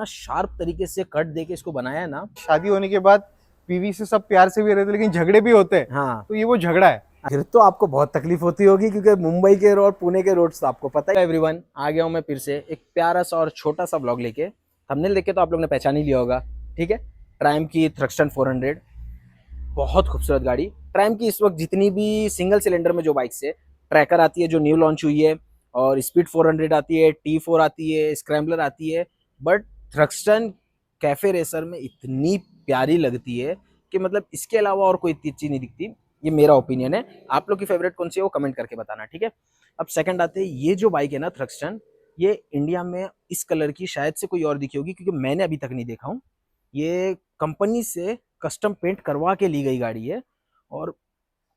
इतना शार्प तरीके से कट दे के इसको बनाया है ना। शादी होने के बाद बीवी से सब प्यार से भी रहते लेकिन झगड़े भी होते हैं, हाँ, तो ये वो झगड़ा है। फिर तो आपको बहुत तकलीफ होती होगी क्योंकि मुंबई के और पुणे के रोड्स तो आपको पता है। एवरीवन, आ गया हूँ मैं फिर से एक प्यारा सा और छोटा सा ब्लॉग लेके। थंबनेल देख के तो आप लोगों ने पहचान ही लिया होगा, ठीक है। ट्रायम्फ की थ्रक्स्टन 400, बहुत खूबसूरत गाड़ी। ट्रायम्फ की इस वक्त जितनी भी सिंगल सिलेंडर में जो बाइक्स है, ट्रैकर आती है जो न्यू लॉन्च हुई है, और स्पीड 400 आती है, T4 आती है, स्क्रैम्बलर आती है, बट थ्रक्स्टन कैफे रेसर में इतनी प्यारी लगती है कि मतलब इसके अलावा और कोई चीज नहीं दिखती। ये मेरा ओपिनियन है। आप लोग की फेवरेट कौन सी है वो कमेंट करके बताना, ठीक है। अब सेकंड आते हैं, ये जो बाइक है ना थ्रक्स्टन, ये इंडिया में इस कलर की शायद से कोई और दिखी होगी क्योंकि मैंने अभी तक नहीं देखा हूँ। ये कंपनी से कस्टम पेंट करवा के ली गई गाड़ी है और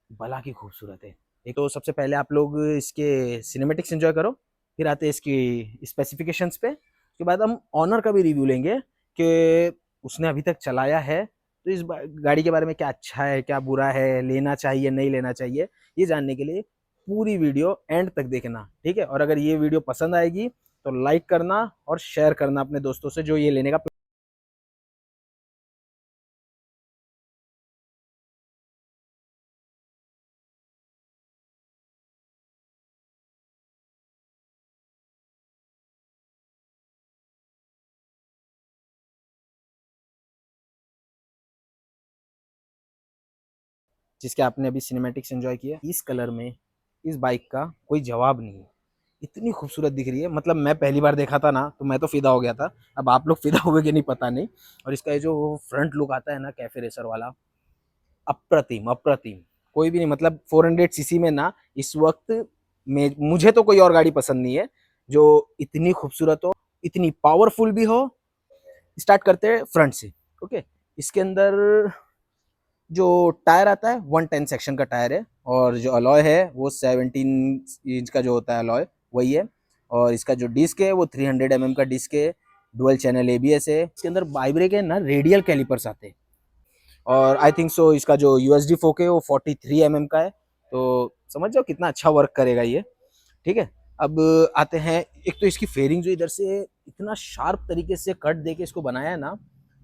भला की खूबसूरत है। एक तो सबसे पहले आप लोग इसके सिनेमेटिक्स एंजॉय करो, फिर आते हैं इसकी स्पेसिफिकेशंस पे। उसके बाद हम ऑनर का भी रिव्यू लेंगे कि उसने अभी तक चलाया है तो इस गाड़ी के बारे में क्या अच्छा है क्या बुरा है, लेना चाहिए नहीं लेना चाहिए, ये जानने के लिए पूरी वीडियो एंड तक देखना, ठीक है। और अगर ये वीडियो पसंद आएगी तो लाइक करना और शेयर करना अपने दोस्तों से जो ये लेने का। जिसके आपने अभी सिनेमैटिक्स एंजॉय किया, इस कलर में इस बाइक का कोई जवाब नहीं है। इतनी खूबसूरत दिख रही है, मतलब मैं पहली बार देखा था ना तो मैं तो फिदा हो गया था। अब आप लोग फिदा हुए कि नहीं पता नहीं। और इसका ये जो फ्रंट लुक आता है ना कैफे रेसर वाला, अप्रतिम अप्रतिम। कोई भी नहीं, मतलब 400 सीसी में ना इस वक्त में मुझे तो कोई और गाड़ी पसंद नहीं है जो इतनी खूबसूरत हो, इतनी पावरफुल भी हो। स्टार्ट करते हैं फ्रंट से, ओके। इसके अंदर जो टायर आता है 110 सेक्शन का टायर है, और जो अलॉय है वो 17 इंच का जो होता है अलॉय वही है। और इसका जो डिस्क है वो 300 mm का डिस्क है। डुअल चैनल एबीएस है। इसके अंदर बाइब्रेक है ना, रेडियल कैलिपर्स आते हैं। और आई थिंक सो इसका जो यूएसडी फोक है वो 43 mm का है। तो समझ जाओ कितना अच्छा वर्क करेगा ये, ठीक है। अब आते हैं, एक तो इसकी फेयरिंग जो इधर से इतना शार्प तरीके से कट दे के इसको बनाया है ना,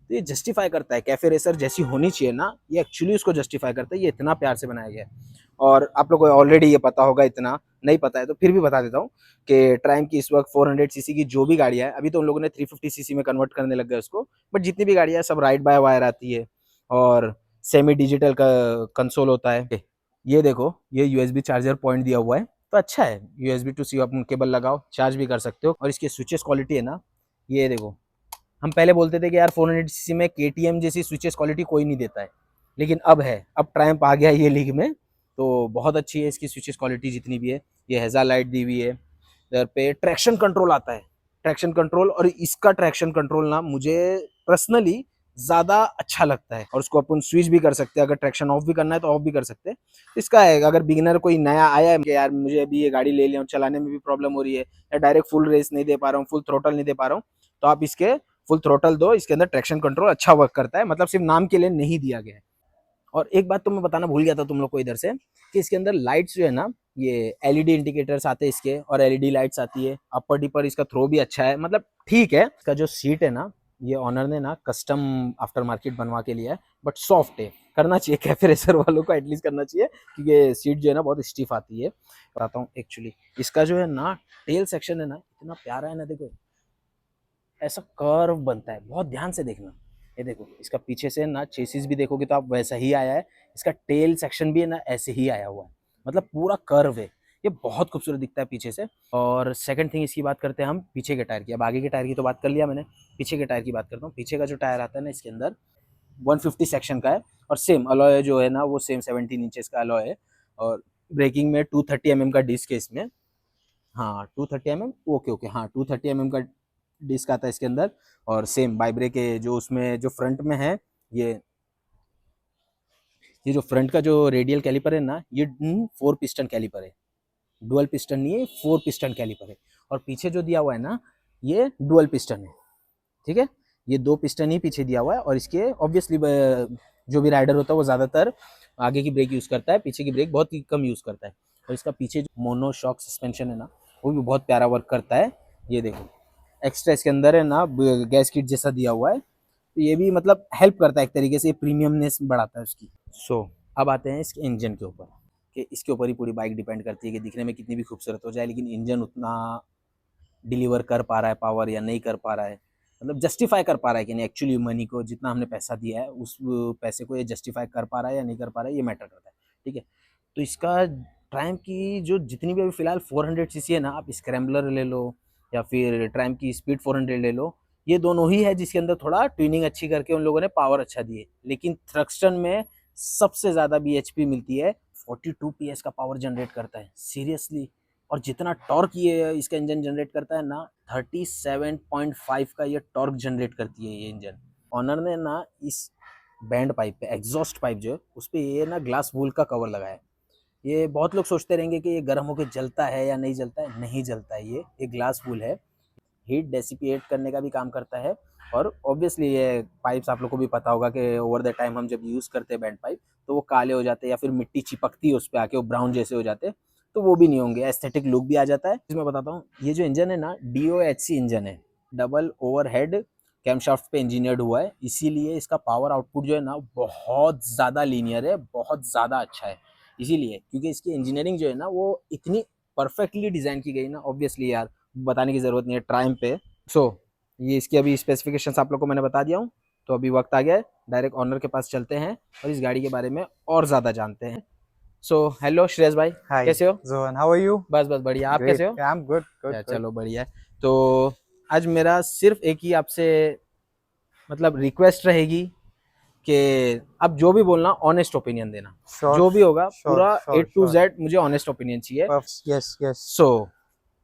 तो ये जस्टिफाई करता है कैफे रेसर जैसी होनी चाहिए ना, ये एक्चुअली उसको जस्टिफाई करता है। ये इतना प्यार से बनाया गया है। और आप लोगों को ऑलरेडी ये पता होगा, इतना नहीं पता है तो फिर भी बता देता हूँ कि ट्रायम्फ की इस वक्त 400 सीसी की जो भी गाड़ियां है, अभी तो उन लोगों ने 350 सीसी में कन्वर्ट करने लग गए उसको, बट जितनी भी गाड़ियां सब राइड बाय वायर आती है और सेमी डिजिटल का कंसोल होता है। ये देखो, ये यूएसबी चार्जर पॉइंट दिया हुआ है, तो अच्छा है। यूएसबी टू सी अपन केबल लगाओ, चार्ज भी कर सकते हो। और इसकी स्विचेस क्वालिटी है ना, ये देखो। हम पहले बोलते थे कि यार 400 सीसी में केटीएम जैसी स्विचेस क्वालिटी कोई नहीं देता है, लेकिन अब है, अब ट्रायम्फ आ गया ये लीग में, तो बहुत अच्छी है इसकी स्विचेस क्वालिटी जितनी भी है। ये हेजा लाइट दी हुई है। इधर पे ट्रैक्शन कंट्रोल आता है, ट्रैक्शन कंट्रोल, और इसका ट्रैक्शन कंट्रोल ना मुझे पर्सनली ज्यादा अच्छा लगता है। और उसको अपन स्विच भी कर सकते हैं, अगर ट्रैक्शन ऑफ भी करना है तो ऑफ भी कर सकते हैं। इसका है, अगर बिगिनर कोई नया आया है कि यार मुझे अभी ये गाड़ी ले लिया, चलाने में भी प्रॉब्लम हो रही है, या डायरेक्ट फुल रेस नहीं दे पा रहा हूँ, फुल थ्रोटल नहीं दे पा रहा हूँ, तो आप इसके फुल थ्रोटल दो। इसके अंदर ट्रैक्शन कंट्रोल अच्छा वर्क करता है, मतलब सिर्फ नाम के लिए नहीं दिया गया है। और एक बात तो मैं बताना भूल गया था तुम लोग को इधर से, कि इसके अंदर लाइट्स जो है ना, ये एलईडी इंडिकेटर्स आते हैं इसके, और एलईडी लाइट्स आती है। अपर डिपर इसका थ्रो भी अच्छा है, मतलब ठीक है। इसका जो सीट है ना, ये ऑनर ने ना कस्टम आफ्टर मार्केट बनवा के लिया है, बट सॉफ्ट है। करना चाहिए कैफे रेसर वालों को, एटलीस्ट करना चाहिए, क्योंकि ये सीट जो है ना बहुत स्टिफ आती है। बताता हूँ एक्चुअली इसका जो है ना टेल सेक्शन है ना, इतना प्यारा है ना, देखो ऐसा कर्व बनता है, बहुत ध्यान से देखना। ये देखो इसका पीछे से ना चेसिस भी देखोगे तो आप वैसा ही आया है। इसका टेल सेक्शन भी है ना ऐसे ही आया हुआ है, मतलब पूरा कर्व है। ये बहुत खूबसूरत दिखता है पीछे से। और सेकंड थिंग इसकी बात करते हैं हम पीछे के टायर की। अब आगे के टायर की तो बात कर लिया मैंने, पीछे के टायर की बात करता हूँ। पीछे का जो टायर आता है ना, इसके अंदर 150 सेक्शन का है, और सेम अलॉय जो है ना वो सेम 17 इंचेस का अलॉय है। और ब्रेकिंग में 230 mm का डिस्क है इसमें। हाँ 230 mm, ओके ओके, हाँ 230 mm का डिस्क आता है इसके अंदर। और सेम बाइब्रे के जो उसमें जो फ्रंट में है, ये जो फ्रंट का जो रेडियल कैलिपर है ना, ये 4 पिस्टन कैलिपर है। डुअल पिस्टन नहीं है, 4 पिस्टन कैलिपर है। और पीछे जो दिया हुआ है ना, ये डुअल पिस्टन है, ठीक है। ये 2 पिस्टन ही पीछे दिया हुआ है। और इसके ऑब्वियसली जो भी राइडर होता है वो ज़्यादातर आगे की ब्रेक यूज़ करता है, पीछे की ब्रेक बहुत ही कम यूज़ करता है। और इसका पीछे जो मोनो शॉक सस्पेंशन है ना, वो भी बहुत प्यारा वर्क करता है। ये देखो एक्स्ट्रा इसके अंदर है ना गैस किट जैसा दिया हुआ है, तो ये भी मतलब हेल्प करता है एक तरीके से, प्रीमियमनेस बढ़ाता है उसकी। सो अब आते हैं इसके इंजन के ऊपर, कि इसके ऊपर ही पूरी बाइक डिपेंड करती है कि दिखने में कितनी भी खूबसूरत हो जाए, लेकिन इंजन उतना डिलीवर कर पा रहा है पावर या नहीं कर पा रहा है, मतलब जस्टिफाई कर पा रहा है कि नहीं, एक्चुअली मनी को जितना हमने पैसा दिया है उस पैसे को ये जस्टिफाई कर पा रहा है या नहीं कर पा रहा है, ये मैटर करता है। ठीक है, तो इसका ट्रायम्फ की जो जितनी भी अभी फिलहाल 400 सीसी है ना, आप स्क्रैम्बलर ले लो या फिर ट्रायम्फ की स्पीड 400 ले लो, ये दोनों ही है जिसके अंदर थोड़ा ट्यूनिंग अच्छी करके उन लोगों ने पावर अच्छा दिए, लेकिन थ्रक्स्टन में सबसे ज़्यादा बीएचपी मिलती है, 42 पीएस का पावर जनरेट करता है सीरियसली। और जितना टॉर्क ये इसका इंजन जनरेट करता है ना, 37.5 का ये टॉर्क जनरेट करती है ये इंजन। ऑनर ने ना इस बैंड पाइप पे, एग्जॉस्ट पाइप जो है उस पर ये ना ग्लास वूल का कवर लगाया है। ये बहुत लोग सोचते रहेंगे कि ये गर्म होकर जलता है या नहीं जलता है, नहीं जलता है, ये ग्लास वूल है, हीट डेसिपिएट करने का भी काम करता है। और ऑब्वियसली ये पाइप्स आप लोग को भी पता होगा कि ओवर द टाइम हम जब यूज़ करते हैं बैंड पाइप तो वो काले हो जाते हैं या फिर मिट्टी चिपकती है उस पर आके वो ब्राउन जैसे हो जाते हैं, तो वो भी नहीं होंगे, एस्थेटिक लुक भी आ जाता है। इसमें बताता हूँ, ये जो इंजन है ना DOHC इंजन है, डबल ओवरहेड कैमशाफ्ट पे इंजीनियर्ड हुआ है, इसीलिए इसका पावर आउटपुट जो है ना बहुत ज़्यादा लीनियर है, बहुत ज़्यादा अच्छा है। इसीलिए क्योंकि इसकी इंजीनियरिंग जो है ना वो इतनी परफेक्टली डिज़ाइन की गई ना, ऑब्वियसली यार बताने की ज़रूरत नहीं है ट्रायम्फ पे। सो ये इसकी अभी स्पेसिफिकेशंस आप लोग को मैंने बता दिया हूँ, तो अभी वक्त आ गया है डायरेक्ट ऑनर के पास चलते हैं और इस गाड़ी के बारे में और ज़्यादा जानते हैं। सो हेलो श्रेयस भाई, Hi, कैसे हो? Zohan. How are you? बस बस बढ़िया, आप Great. कैसे हो? Yeah, I'm good. Good. Good. चलो बढ़िया है। तो आज मेरा सिर्फ एक ही आपसे मतलब रिक्वेस्ट रहेगी कि आप जो भी बोलना ऑनेस्ट ओपिनियन देना, Sure. जो भी होगा Sure. पूरा Sure. A to Sure. Z मुझे ऑनेस्ट ओपिनियन चाहिए। Yes. Yes. सो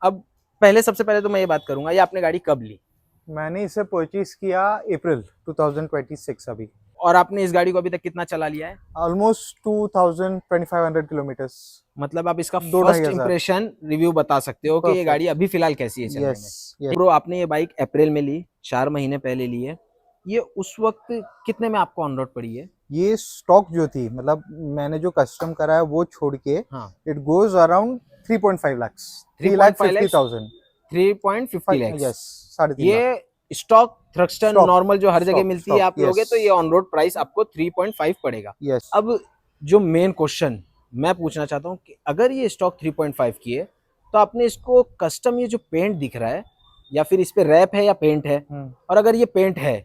अब पहले सबसे पहले तो मैं ये बात करूंगा, ये आपने गाड़ी कब ली मैंने इसे परचेज किया अप्रैल 2026 अभी। और आपने इस गाड़ी को अभी तक कितना चला लिया है? Almost 2500 kilometres. मतलब आप इसका दो फर्स्ट 2500। इंप्रेशन रिव्यू बता सकते हो कि ये Perfect. गाड़ी अभी फिलहाल कैसी है चलने में। यस। ब्रो आपने ये बाइक अप्रैल में ली, 4 महीने पहले ली है, ये उस वक्त कितने में आपको ऑन रोड पड़ी है? ये स्टॉक जो थी, मतलब मैंने जो कस्टम करा है वो छोड़ के, हाँ, it goes around 3.5 lakhs, 3.5 3,50,000। 3.50 lakhs। Yes, 3.5 lakh. ये स्टॉक थ्रक्स्टन Stock, नॉर्मल जो हर जगह stock, मिलती है stock, आप लोगे, yes. तो ये ऑन रोड प्राइस आपको 3.5 पड़ेगा। यस। अब जो मेन क्वेश्चन मैं पूछना चाहता हूँ कि अगर ये स्टॉक 3.5 की है तो आपने इसको कस्टम, ये जो पेंट दिख रहा है या फिर इस पे रैप है या पेंट है, और अगर ये पेंट है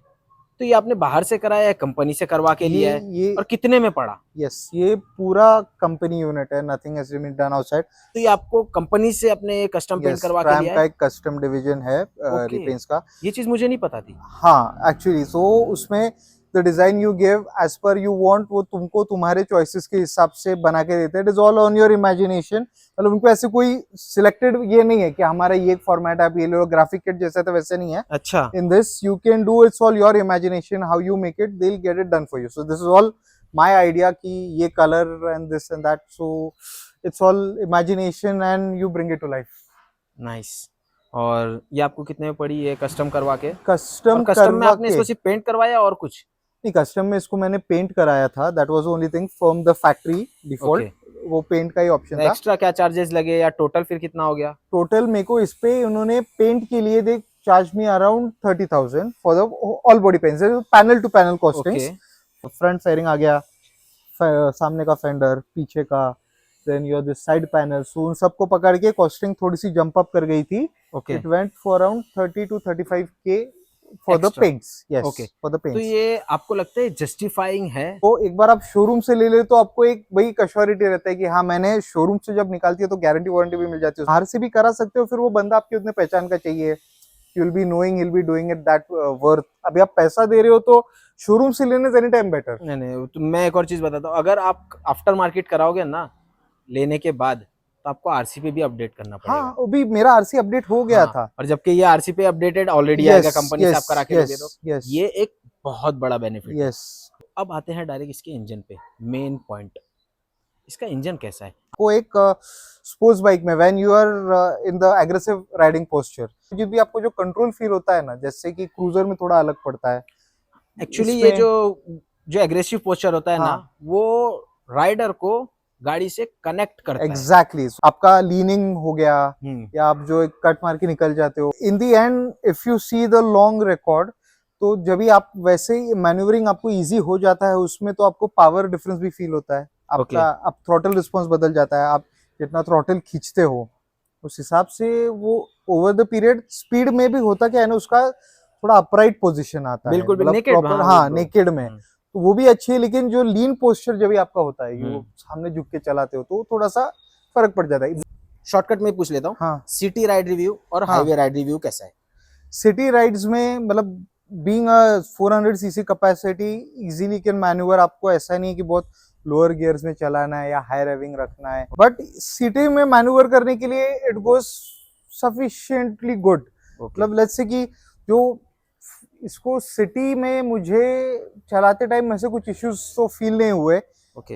तो ये आपने बाहर से कराया है, कंपनी से करवा के लिया है, ये और कितने में पड़ा? यस, ये पूरा कंपनी यूनिट है, nothing has been done outside. तो ये आपको कंपनी से अपने कस्टम पेंट यस, करवा के ट्रैम लिया का है? एक कस्टम डिवीजन है Okay. रिपेंट्स का। ये चीज मुझे नहीं पता थी। हाँ, एक्चुअली सो उसमें the design you give as per you want, वो तुमको तुम्हारे चॉइसेस के हिसाब से बना के देते हैं। It is all on your imagination. मतलब उनको ऐसे कोई सिलेक्टेड ये नहीं है कि हमारा ये फॉर्मेट आप ये लो, ग्राफिक किट जैसा, तो वैसे नहीं है। अच्छा, In this you can do, it's all your imagination, how you make it, they'll get it done for you. So this is all my idea कि ये color and this and that, so it's all imagination and you bring it to life. Nice. और ये आपको कितने में पड़ी ये custom करवा के? कस्टम और कस्टम में करवा आपने के इसको सिर्फ पेंट करवाया और कुछ? नहीं, कस्टम में इसको मैंने पेंट कराया था, that was the only thing from the factory default. वो पेंट का ही ऑप्शन था। एक्स्ट्रा क्या चार्जेस लगे या टोटल फिर कितना हो गया? टोटल मेरे को इस पे उन्होंने पेंट के लिए they charge me around 30,000 for the all body paint, panel to panel costings. Front fairing आ गया, सामने का फेंडर, पीछे का, then your this side panel, so उन सबको पकड़ के कॉस्टिंग थोड़ी सी जंप अप कर गई थी। Okay, it went for around 30 to 35K for the Extra. Paints. Yes, Okay. For the तो पेंट्स। ये आपको लगता है जस्टिफाइंग है? तो एक बार आप शोरूम से ले ले तो आपको एक वही कश्योरिटी रहता है कि हाँ, मैंने शोरूम से जब निकालती है तो गारंटी वारंटी भी मिल जाती है। बाहर से भी करा सकते हो, फिर वो बंदा आपके उतने पहचान का चाहिए, you will be knowing, he will be doing it that worth. अभी आप पैसा दे रहे हो तो शोरूम से लेने एनी टाइम बेटर। नहीं, तो मैं एक और चीज बताता हूँ, अगर आप आफ्टर मार्केट कराओगे ना लेने के बाद, तो आपको आरसी पे भी अपडेट करना पड़ेगा। हाँ, अभी मेरा आरसी अपडेट हो गया हाँ, था। और जबकि ये आरसी पे अपडेटेड ऑलरेडी आएगा कंपनी से आप करा के लोगे, तो ये एक बहुत बड़ा बेनिफिट है। यस। अब आते हैं डायरेक्ट इसके इंजन पे, मेन पॉइंट, इसका इंजन कैसा है? को एक स्पोर्ट्स बाइक में when you are in the aggressive riding posture, जो भी आपको जो कंट्रोल फील होता है ना, जैसे कि क्रूजर में थोड़ा अलग पड़ता है। एक्चुअली ये जो एग्रेसिव पोस्चर होता है ना, हाँ। वो राइडर को गाड़ी से कनेक्ट करता एग्जैक्टली आपका लीनिंग हो गया है। या आप जो एक कट मार के निकल जाते हो, in the end if you see the long record, तो जब भी आप वैसे ही मैन्यूवरिंग आपको इजी हो जाता है उसमें, तो आपको पावर डिफरेंस भी फील होता है आपका। आप थ्रॉटल रिस्पॉन्स बदल जाता है, आप जितना थ्रॉटल खींचते हो उस हिसाब से वो ओवर द पीरियड स्पीड में भी होता क्या है ना, उसका थोड़ा अपराइट पोजीशन आता है, बिल्कुल मतलब नेकेड, प्रॉपर, हाँ नेकेड में, तो वो भी अच्छी है। लेकिन जो लीन पोस्चर जब भी आपका होता है, वो सामने झुक के चलाते हो, तो थोड़ा सा फर्क पड़ जाता है। शॉर्टकट में पूछ लेता हूँ, हाँ सिटी राइड रिव्यू और हाईवे राइड रिव्यू कैसा है? सिटी राइड्स में मतलब being a 400 CC capacity easily can manoeuvre, आपको ऐसा नहीं है कि बहुत लोअर गियर्स में चलाना है या हाई रेविंग रखना है, बट सिटी में मैन्यूवर करने के लिए इट गोज सफिशिएंटली गुड। मतलब लेट्स से कि जो इसको सिटी में मुझे चलाते टाइम में से कुछ इश्यूज तो फील नहीं हुए। ओके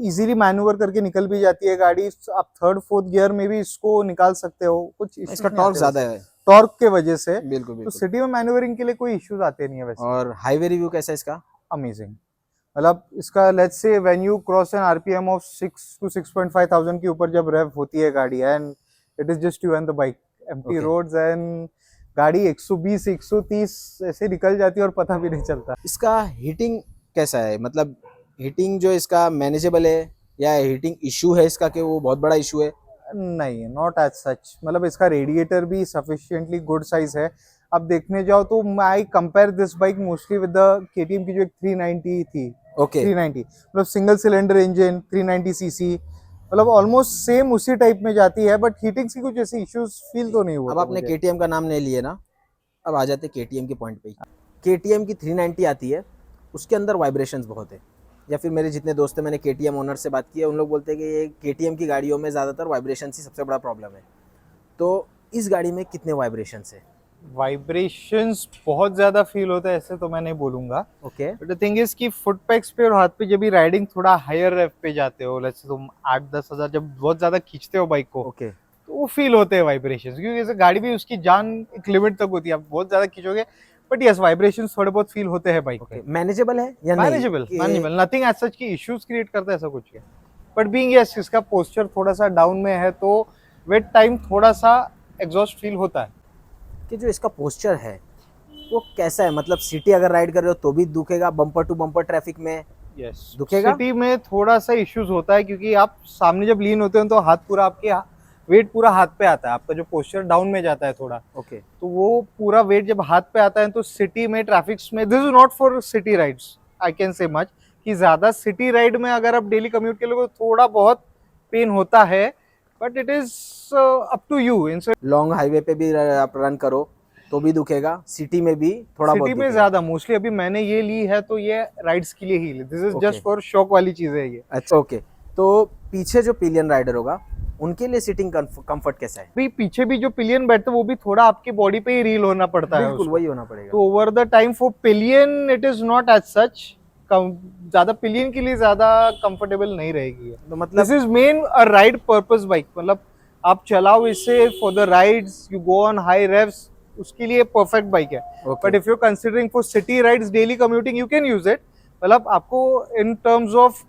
इजीली मैन्यूवर करके निकल भी जाती है गाड़ी, आप थर्ड फोर्थ गियर में भी इसको निकाल सकते हो, कुछ इसका टॉर्क ज्यादा है टॉर्क के वजह से। बिल्कुल तो बिल्कुल। सिटी में मैन्यूवरिंग के लिए कोई इश्यूज आते नहीं है वैसे। और हाईवे रिव्यू कैसा है इसका? अमेजिंग, मतलब इसका let's say when you cross an RPM of 6 to 6.5 thousand के ऊपर जब रेव होती है गाड़ी, and it is just you and the bike, empty roads, and गाड़ी 120 130 ऐसे निकल जाती है और पता भी नहीं चलता। इसका हीटिंग कैसा है? मतलब हीटिंग जो इसका मैनेजेबल है या हीटिंग इशू है इसका, कि वो बहुत बड़ा इशू है? नहीं, नॉट एज सच, मतलब इसका रेडिएटर भी सफिशिएंटली गुड साइज है। अब देखने जाओ तो I compare this bike mostly with the KTM की जो एक 390 थी। ओके 390 मतलब सिंगल सिलेंडर इंजन 390 सीसी, मतलब ऑलमोस्ट सेम उसी टाइप में जाती है, बट हीटिंग की कुछ ऐसे इश्यूज फील तो नहीं हुआ। अब आपने केटीएम का नाम नहीं लिए ना, अब आ जाते केटीएम के पॉइंट पे ही। केटीएम की 390 आती है, उसके अंदर वाइब्रेशंस बहुत है, या फिर मेरे जितने दोस्त हैं, मैंने केटीएम ओनर से बात की है, उन लोग बोलते हैं कि ये केटीएम की गाड़ियों में ज़्यादातर वाइब्रेशन ही सबसे बड़ा प्रॉब्लम है। तो इस गाड़ी में कितने वाइब्रेशंस है? वाइब्रेशंस बहुत ज्यादा फील होता है ऐसे तो मैं नहीं बोलूंगा। Okay but the thing is कि फुट पैक्स पे और हाथ पे जब भी राइडिंग थोड़ा हायर रेव पे जाते हो, लेट्स से तुम 8-10 हजार जब बहुत ज्यादा खींचते हो बाइक को, ओके तो वो फील होते हैं वाइब्रेशंस, क्योंकि जैसे गाड़ी भी उसकी जान एक लिमिट तक होती है, आप बहुत ज्यादा खींचोगे, बट यस वाइब्रेशंस थोड़े बहुत फील होते हैं बाइक पे। मैनेजेबल है या नहीं? मैनेजेबल नथिंग एज सच की इश्यूज क्रिएट करता है ऐसा कुछ है, बट बीइंग यस इसका पोस्चर थोड़ा सा डाउन में है, तो वेट टाइम थोड़ा सा एग्जॉस्ट फील होता है। कि जो इसका पोस्चर है वो कैसा है? मतलब सिटी अगर राइड कर रहे हो तो भी दुखेगा, बम्पर टू बम्पर ट्रैफिक में यस दुखेगा? सिटी में थोड़ा सा इश्यूज होता है, क्योंकि आप सामने जब लीन होते हैं तो हाथ पूरा आपके वेट पूरा हाथ पे आता है, आपका जो पोस्चर डाउन में जाता है थोड़ा, ओके तो वो पूरा वेट जब हाथ पे आता है तो सिटी में ट्रैफिक्स में, this is not for city rides, I can say much कि ज्यादा सिटी राइड में अगर आप डेली कम्यूट के लिए थोड़ा बहुत पेन होता है, but it is up to you. Long highway पे भी आप रन करो तो भी दुखेगा, सिटी में भी थोड़ा बहुत सिटी में दुखेगा। ज्यादा मोस्टली अभी मैंने ये ली है तो ये राइड्स के लिए ही ली, दिस इज जस्ट फॉर शौक वाली चीज है ये। अच्छा ओके। तो पीछे जो पिलियन राइडर होगा उनके लिए सीटिंग कंफर्ट कैसा है? भी पीछे भी जो पिलियन बैठता है वो भी थोड़ा आपके बॉडी पे ही रील होना पड़ता है, बिल्कुल वही होना पड़ेगा। तो over the time for pillion it is not as such, ज्यादा पिलियन के लिए ज्यादा कंफर्टेबल नहीं रहेगी। तो मतलब this is main a ride purpose bike, मतलब आप चलाओ इसे for the rides, you go on high revs, उसके लिए परफेक्ट बाइक है। But if you considering for city rides daily commuting you can use it, मतलब आपको in terms of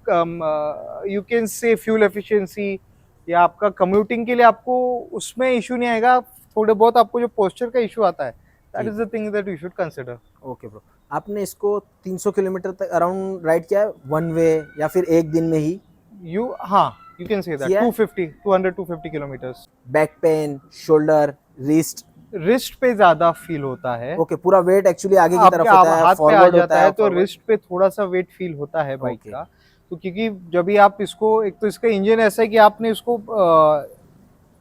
you can say fuel efficiency या आपका commuting के लिए आपको उसमें इशू नहीं आएगा, थोड़े बहुत आपको जो पोस्चर का इशू आता है, that is the thing that you should consider. Okay bro, आपने इसको 300 किलोमीटर तक अराउंड राइड किया है वन वे या फिर एक दिन में ही? हाँ you can say that 250 kilometres. Back pain, shoulder, wrist पे ज्यादा फील होता है। ओके पूरा वेट एक्चुअली आगे की तरफ होता है, हाथ पे आ फॉरवर्ड जाता होता है, तो forward। रिस्ट पे थोड़ा सा वेट फील होता है बाइक Okay. का, तो क्योंकि जब भी आप इसको, एक तो इसका इंजन ऐसा है कि आपने इसको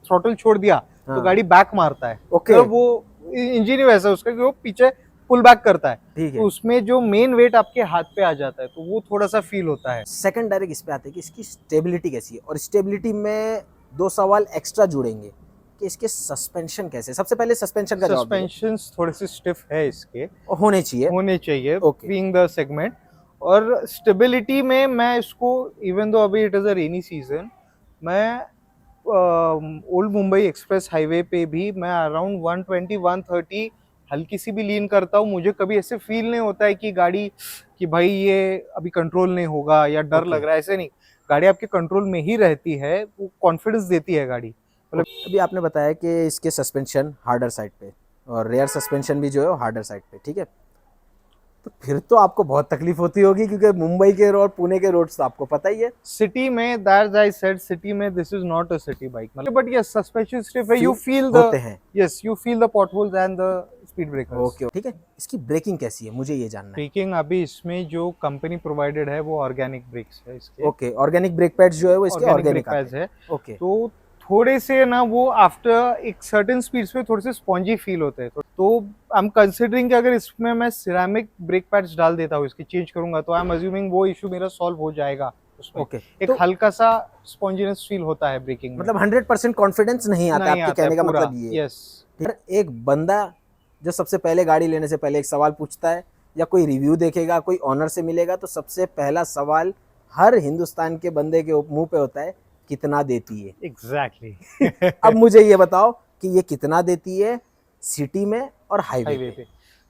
थ्रॉटल छोड़ दिया तो गाड़ी बैक मारता है। Okay. तो वो इंजन ही वैसा है उसका कि वो पीछे पुल बैक करता है, ठीक है। तो उसमें जो मेन वेट आपके हाथ पे आ जाता है, तो वो थोड़ा सा फील होता है। सेकंड डायरेक्ट इस पे आते हैं कि इसकी स्टेबिलिटी कैसी है, और स्टेबिलिटी में दो सवाल एक्स्ट्रा जुड़ेंगे कि इसके सस्पेंशन कैसे। सबसे पहले सस्पेंशन का जवाब दीजिए। सस्पेंशन थोड़े से स्टिफ है इसके, होने चाहिए Okay. Being the segment. और स्टेबिलिटी में मैं इसको, इवन दो अभी it is a rainy season, मैं ओल्ड मुंबई एक्सप्रेस हाईवे पे भी मैं अराउंड 120-130 हल्की सी भी लीन करता हूँ, मुझे कभी ऐसे फील नहीं होता है कि गाड़ी कि भाई ये अभी कंट्रोल नहीं होगा या डर Okay. लग रहा है, ऐसे नहीं। गाड़ी आपके कंट्रोल में ही रहती है, वो कॉन्फिडेंस देती है गाड़ी। मतलब अभी आपने बताया कि इसके सस्पेंशन हार्डर साइड पे और रेयर सस्पेंशन भी जो है वो हार्डर साइड पे, ठीक है। तो फिर तो आपको बहुत तकलीफ होती होगी क्योंकि मुंबई के और पुणे के रोड्स तो आपको पता ही है। सिटी में, दैट आई सेड, सिटी में this is not a city bike, मतलब बट यस सस्पेंशन स्टिफ है, यू फील होते द, हैं। Yes you feel the potholes and the speed breakers. Okay, ठीक है। इसकी ब्रेकिंग कैसी है, मुझे ये जानना है। ब्रेकिंग अभी इसमें जो कंपनी प्रोवाइडेड है वो ऑर्गेनिक ब्रेक्स है इसके। ओके, ऑर्गेनिक ब्रेक पैड्स जो है वो इसके ऑर्गेनिक ब्रेक ऑर्गेनिक आते पैड्स हैं। है, ओके, तो थोड़े से ना वो आफ्टर एक सर्टेन स्पीड्स पे थोड़े से स्पॉन्जी फील होते हैं, तो आई एम कंसिडरिंग कि अगर इसमें मैं सिरेमिक ब्रेक पैड्स डाल देता हूँ, इसकी चेंज करूंगा, तो आई एम अज्यूमिंग वो इशू मेरा सॉल्व हो जाएगा उसमें। ओके। एक तो हल्का सा स्पॉन्जीनेस फील होता है ब्रेकिंग में, मतलब 100% कॉन्फिडेंस नहीं आता, नहीं आपके आता है कहने का पूरा, मतलब ये। यस। ठीक है। एक बंदा जो सबसे पहले गाड़ी लेने से पहले एक सवाल पूछता है या कोई रिव्यू देखेगा, कोई ऑनर से मिलेगा, तो सबसे पहला सवाल हर हिंदुस्तान के बंदे के मुंह पे होता है, कितना देती है। एग्जैक्टली। अब मुझे ये बताओ कि ये कितना देती है सिटी में और हाईवे हाईवे पे। पे,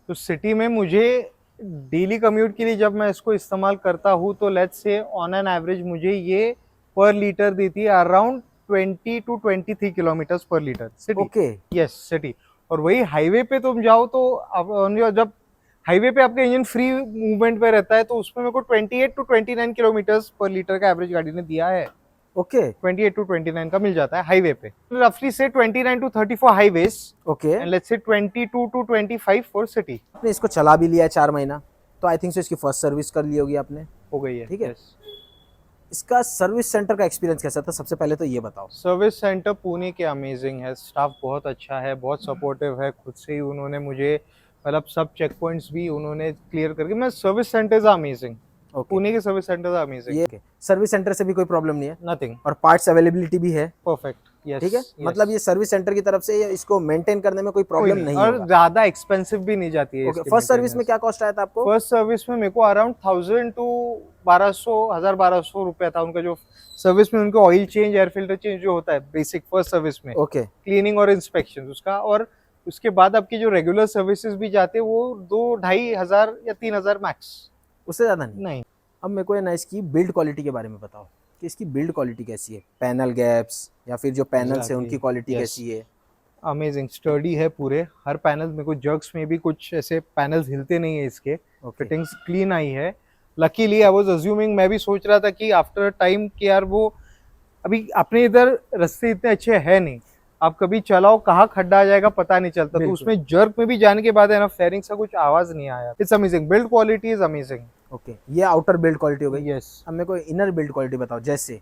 तो सिटी में मुझे डेली कम्यूट के लिए जब मैं इसको इस्तेमाल करता हूँ, तो let's say on an average मुझे ये पर लीटर देती है अराउंड 20 to 23 किलोमीटर्स पर litre city. Okay, yes city. और वही हाईवे पे तुम जाओ तो जब हाईवे पे आपका इंजन फ्री मूवमेंट पे रहता है, तो उसमें मेरे को 28 to 29 किलोमीटर्स पर लीटर का एवरेज गाड़ी ने दिया है। ओके, 28 to 29 का मिल जाता है हाईवे पे, रफली से 29 to 30 for highways okay. And let's say 22 to 25 for city. आपने इसको चला भी लिया है 4 महीना, तो आई थिंक सो इसकी फर्स्ट सर्विस कर ली होगी आपने। हो गई है, ठीक है। yes। इसका सर्विस सेंटर का एक्सपीरियंस कैसा था, सबसे पहले तो ये बताओ। सर्विस सेंटर पुणे के अमेजिंग है, स्टाफ बहुत अच्छा है, बहुत सपोर्टिव है, खुद से ही उन्होंने मुझे मतलब सब चेक पॉइंट्स भी उन्होंने क्लियर करके, मैं service centres amazing, okay, Pune के सर्विस सेंटर्स अमेजिंग, ये सर्विस सेंटर से भी कोई प्रॉब्लम नहीं है नथिंग, और पार्ट्स अवेलेबिलिटी भी है। Perfect, yes. ठीक है, मतलब ये सर्विस सेंटर की तरफ से इसको मेंटेन करने में कोई कोई प्रॉब्लम नहीं, नहीं और होगा। ज्यादा एक्सपेंसिव भी नहीं जाती है ओके, इसकी फर्स्ट सर्विस में maintenance। क्या कॉस्ट आया था आपको? फर्स्ट सर्विस में मेरे को अराउंड 1000 to 1200 रुपया था उनका, जो सर्विस में उनका oil change, air filter change जो होता है बेसिक फर्स्ट सर्विस में, ओके, क्लीनिंग और इंस्पेक्शन उसका, और उसके बाद आपकी जो रेगुलर सर्विसेज भी जाते हैं वो 2-2,500 या 3,000 मैक्स, उससे ज़्यादा नहीं। नहीं। अब मेरे को है ना इसकी बिल्ड क्वालिटी के बारे में बताओ कि इसकी बिल्ड क्वालिटी कैसी है, पैनल गैप्स या फिर जो पैनल्स है उनकी क्वालिटी Yes। कैसी है? अमेजिंग स्टर्डी है पूरे, हर पैनल मेरे को जर्क्स में भी कुछ ऐसे पैनल्स हिलते नहीं है इसके, ओके, फिटिंग्स क्लीन आई है। लकीली आई वाज अज्यूमिंग, मैं भी सोच रहा था कि आफ्टर टाइम कि यार वो अभी अपने इधर रास्ते इतने अच्छे है नहीं, आप कभी चलाओ कहाँ खड्डा आ जाएगा पता नहीं चलता, तो बिल्कुल। उसमें जर्क में भी जाने के बाद है ना फेयरिंग से कुछ आवाज नहीं आया। It's amazing, build quality is amazing. Okay, ये आउटर बिल्ड क्वालिटी हो गई। यस। अब मेरे को इनर बिल्ड क्वालिटी बताओ, जैसे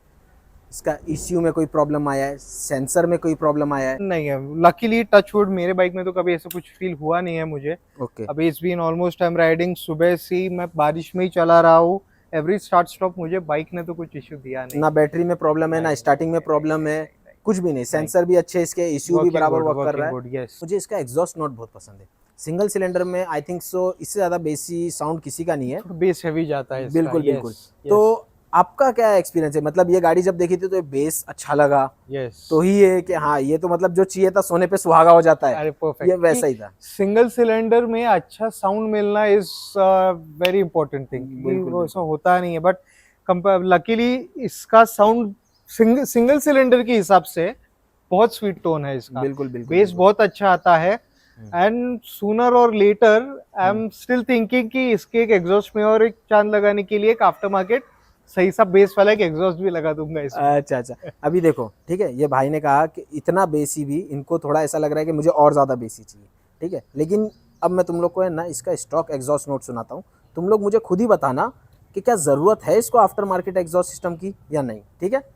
इसका ईसीयू में कोई प्रॉब्लम आया है, सेंसर में कोई प्रॉब्लम आया है? नहीं है, लकीली टच वुड मेरे बाइक में तो कभी ऐसा कुछ फील हुआ नहीं है मुझे। ओके, अभी it's been almost I am riding, सुबह से ही मैं बारिश में ही चला रहा हूँ, एवरी स्टार्ट स्टॉप मुझे बाइक ने तो कुछ इश्यू दिया नहीं। ना बैटरी में प्रॉब्लम है, ना नहीं, स्टार्टिंग में प्रॉब्लम है, कुछ भी नहीं। सेंसर भी अच्छे इसके, ईसीयू भी बराबर वर्क कर रहा है। यस। मुझे इसका एग्जॉस्ट नोट बहुत पसंद है। सिंगल सिलेंडर में आई थिंक सो इससे ज़्यादा बेसी साउंड किसी का नहीं है। बेस हैवी जाता है इसका, बिल्कुल yes, बिल्कुल। yes, तो आपका क्या एक्सपीरियंस है, मतलब ये गाड़ी जब देखी थी तो बेस अच्छा लगा, yes। तो ही है कि हाँ ये तो मतलब जो चाहिए था सोने पे सुहागा हो जाता है, अरे ये परफेक्ट, वैसा ही था। सिंगल सिलेंडर में अच्छा साउंड मिलना इज वेरी इंपॉर्टेंट थिंग, बिल्कुल, वो ऐसा होता नहीं है, बट लकीली इसका साउंड सिंगल सिलेंडर के हिसाब से बहुत स्वीट टोन है इसका, बिल्कुल बिल्कुल, बेस बहुत अच्छा आता है। And sooner or later I am still thinking कि इसके एक एग्जॉस्ट में और एक चांद लगाने के लिए एक आफ्टर मार्केट सही सा बेस वाला एक एग्जॉस्ट भी लगा दूंगा इसमें। अच्छा अच्छा। अभी देखो, ठीक है, ये भाई ने कहा कि इतना बेसी भी इनको थोड़ा ऐसा लग रहा है कि मुझे और ज़्यादा बेसी चाहिए, ठीक है। लेकिन अब मैं तुम लोग को है ना इसका स्टॉक एग्जॉस्ट नोट सुनाता हूँ, तुम लोग मुझे खुद ही बताना कि क्या ज़रूरत है इसको आफ्टर मार्केट एग्जॉस्ट सिस्टम की या नहीं, ठीक है।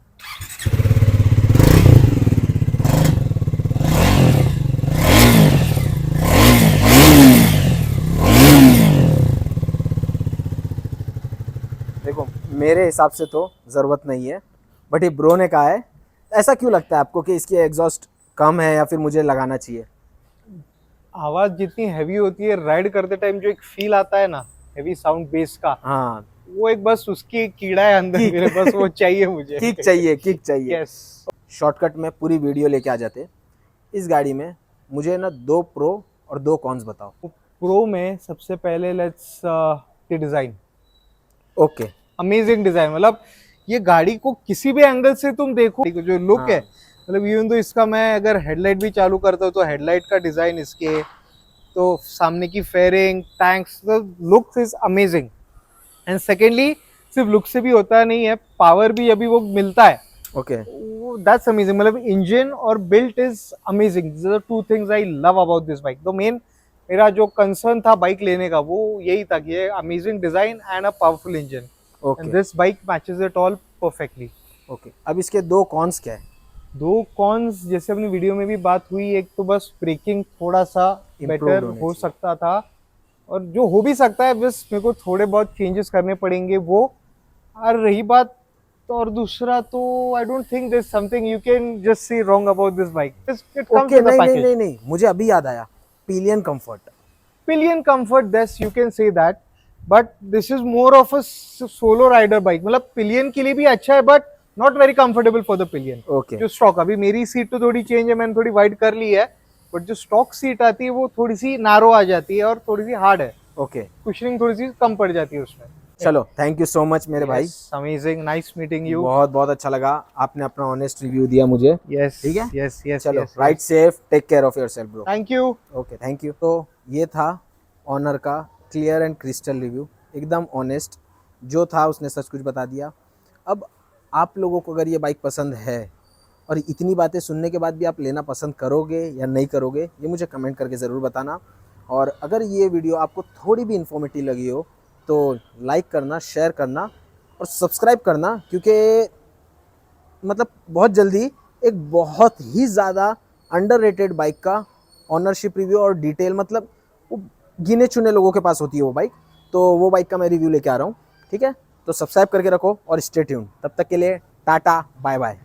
देखो, मेरे हिसाब से तो ज़रूरत नहीं है, बट ये ब्रो ने कहा है। ऐसा क्यों लगता है आपको कि इसकी एग्जॉस्ट कम है या फिर मुझे लगाना चाहिए? आवाज जितनी हैवी होती है, राइड करते टाइम जो एक फील आता है ना हैवी साउंड बेस का, हाँ, वो एक बस उसकी एक कीड़ा है अंदर मेरे, बस वो चाहिए मुझे, किक चाहिए, किक चाहिए। यस। शॉर्टकट में पूरी वीडियो लेके आ जाते। इस गाड़ी में मुझे ना 2 प्रो और 2 कॉन्स बताओ। प्रो में सबसे पहले let's design, okay, amazing design, मतलब ये गाड़ी को किसी भी एंगल से तुम देखो, जो लुक हाँ। है, मतलब इवन तो इसका मैं अगर हेडलाइट भी चालू करता हूँ तो हेडलाइट का डिजाइन इसके, तो सामने की fairing, tanks, the look is amazing. And secondly सिर्फ लुक से भी होता नहीं है, पावर भी अभी वो मिलता है, ओके दैट्स अमेजिंग। मतलब इंजन और built is amazing, this are two things I love about this bike. तो मेन मेरा जो कंसर्न था बाइक लेने का वो यही था कि ये amazing design and a powerful engine, and okay this bike matches it all perfectly. Okay. अब इसके दो कॉन्स क्या है? दो कॉन्स जैसे अपनी वीडियो में भी बात हुई, एक तो बस ब्रेकिंग थोड़ा सा Improved बेटर होने हो चाहिए। सकता था, और जो हो भी सकता है बस मेरे को थोड़े बहुत चेंजेस करने पड़ेंगे वो। और रही बात, तो और दूसरा तो I don't think this something you can just see wrong about this bike, it comes okay, with the नहीं नहीं पैकेज। नहीं नहीं, मुझे अभी याद आया, pillion comfort. Pillion comfort, that's you can say that, but this is more of a solo rider bike. मतलब pillion के लिए भी अच्छा है but not very comfortable for the pillion. Okay जो स्टॉक, अभी मेरी सीट तो थोड़ी चेंज है, मैंने थोड़ी वाइड कर ली है, बट जो स्टॉक सीट आती है वो थोड़ी सी नैरो आ जाती है और थोड़ी सी हार्ड है, ओके। कुशनिंग थोड़ी सी कम पड़ जाती है उसमें। चलो, थैंक यू सो मच मेरे भाई, अमेजिंग, नाइस मीटिंग यू। बहुत बहुत अच्छा लगा, आपने अपना ऑनेस्ट रिव्यू दिया मुझे। यस ठीक है, यस यस चलो, yes, ride safe, take care of yourself bro. Thank you. Okay, thank you. तो ये था ऑनर का क्लियर एंड क्रिस्टल रिव्यू, एकदम ऑनेस्ट, जो था उसने सच कुछ बता दिया। अब आप लोगों को अगर ये बाइक पसंद है और इतनी बातें सुनने के बाद भी आप लेना पसंद करोगे या नहीं करोगे, ये मुझे कमेंट करके ज़रूर बताना। और अगर ये वीडियो आपको थोड़ी भी इन्फॉर्मेटिव लगी हो तो लाइक करना, शेयर करना और सब्सक्राइब करना, क्योंकि मतलब बहुत जल्दी एक बहुत ही ज़्यादा अंडररेटेड बाइक का ऑनरशिप रिव्यू और डिटेल, मतलब वो गिने चुने लोगों के पास होती है वो बाइक, तो वो बाइक का मैं रिव्यू लेके आ रहा हूँ। ठीक है, तो सब्सक्राइब करके रखो और स्टे ट्यून। तब तक के लिए टाटा, बाय बाय।